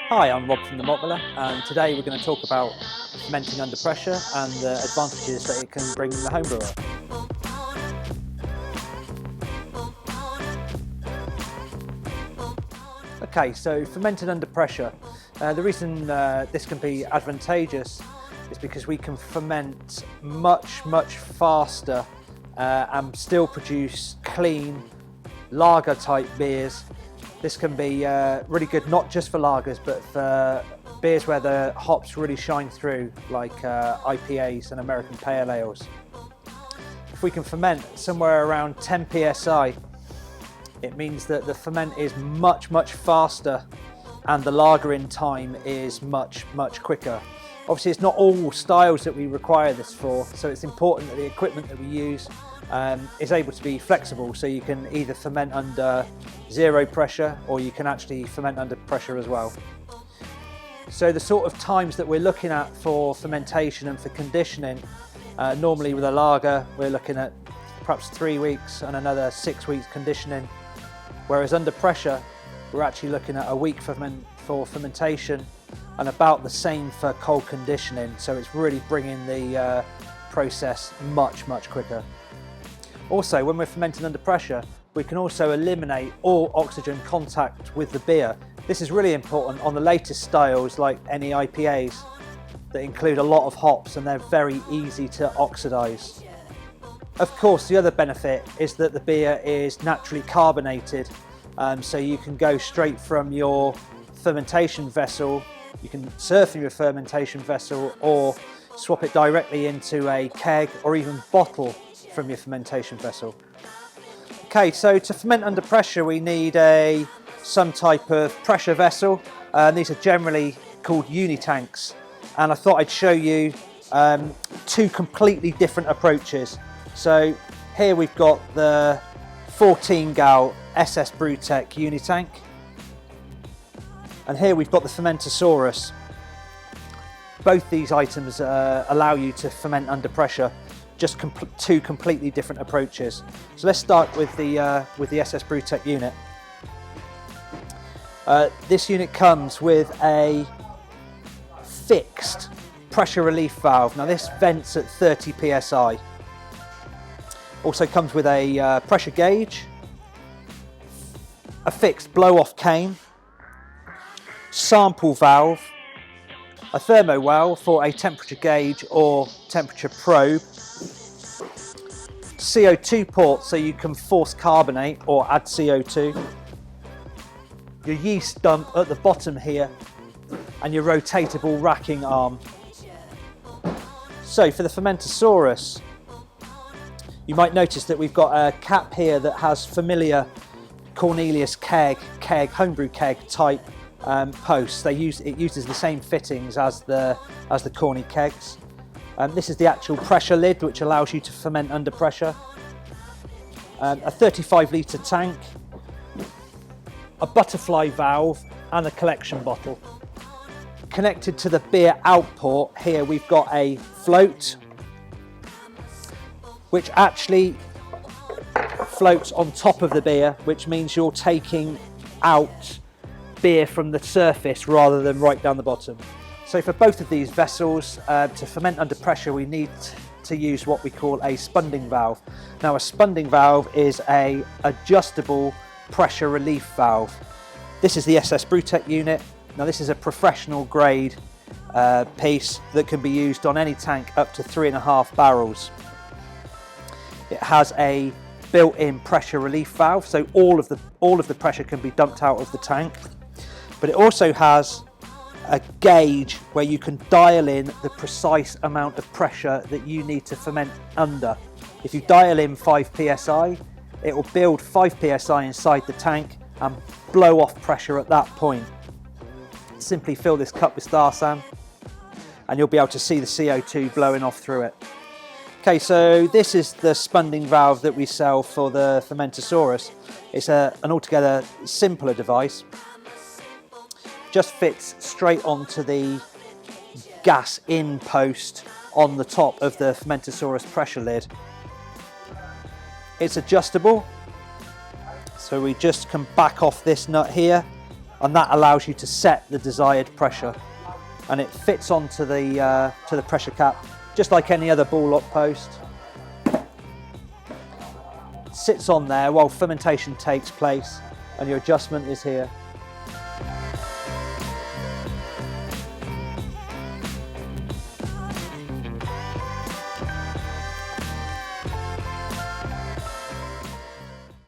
Hi, I'm Rob from the Malt Miller, and today we're going to talk about fermenting under pressure and the advantages that it can bring the home brewer. Okay, so fermenting under pressure. The reason this can be advantageous is because we can ferment much faster and still produce clean lager type beers. This can be really good not just for lagers but for beers where the hops really shine through, like IPAs and American Pale Ales. If we can ferment somewhere around 10 psi, it means that the ferment is much faster and the lagering time is much quicker. Obviously it's not all styles that we require this for, so it's important that the equipment that we use is able to be flexible, so you can either ferment under zero pressure or you can actually ferment under pressure as well. So the sort of times that we're looking at for fermentation and for conditioning, normally with a lager we're looking at perhaps 3 weeks and another 6 weeks conditioning, whereas under pressure we're actually looking at a week for fermentation and about the same for cold conditioning, so it's really bringing the process much quicker. Also, when we're fermenting under pressure, we can also eliminate all oxygen contact with the beer. This is really important on the latest styles like any IPAs that include a lot of hops and they're very easy to oxidize. Of course, the other benefit is that the beer is naturally carbonated, so you can go straight from your fermentation vessel, you can serve from your fermentation vessel or swap it directly into a keg or even bottle from your fermentation vessel. Okay, so to ferment under pressure we need some type of pressure vessel. These are generally called Unitanks, and I thought I'd show you two completely different approaches. So here we've got the 14 gal SS Brewtech Unitank, and here we've got the Cementsaurus. Both these items allow you to ferment under pressure, just two completely different approaches. So let's start with the SS Brewtech unit. This unit comes with a fixed pressure relief valve. Now this vents at 30 psi. Also comes with a pressure gauge, a fixed blow-off cane, sample valve, a thermo well for a temperature gauge or temperature probe, CO2 port so you can force carbonate or add CO2, your yeast dump at the bottom here, and your rotatable racking arm. So for the Fermentasaurus, you might notice that we've got a cap here that has familiar Cornelius keg, homebrew keg type posts. It uses the same fittings as the Corny kegs. This is the actual pressure lid which allows you to ferment under pressure. A 35 litre tank, a butterfly valve and a collection bottle. Connected to the beer output here we've got a float which actually floats on top of the beer, which means you're taking out beer from the surface rather than right down the bottom. So for both of these vessels, to ferment under pressure we need to use what we call a spunding valve. Now a spunding valve is a adjustable pressure relief valve. This is the SS Brewtech unit. Now this is a professional grade piece that can be used on any tank up to 3.5 barrels. It has a built-in pressure relief valve, so all of the pressure can be dumped out of the tank. But it also has a gauge where you can dial in the precise amount of pressure that you need to ferment under. If you dial in 5 psi, it will build 5 psi inside the tank and blow off pressure at that point. Simply fill this cup with Star San and you'll be able to see the CO2 blowing off through it. Okay, so this is the spunding valve that we sell for the Fermentasaurus. It's an altogether simpler device. Just fits straight onto the gas in post on the top of the Fermentasaurus pressure lid. It's adjustable, so we just can back off this nut here and that allows you to set the desired pressure, and it fits onto the pressure cap just like any other ball lock post. Sits on there while fermentation takes place, and your adjustment is here.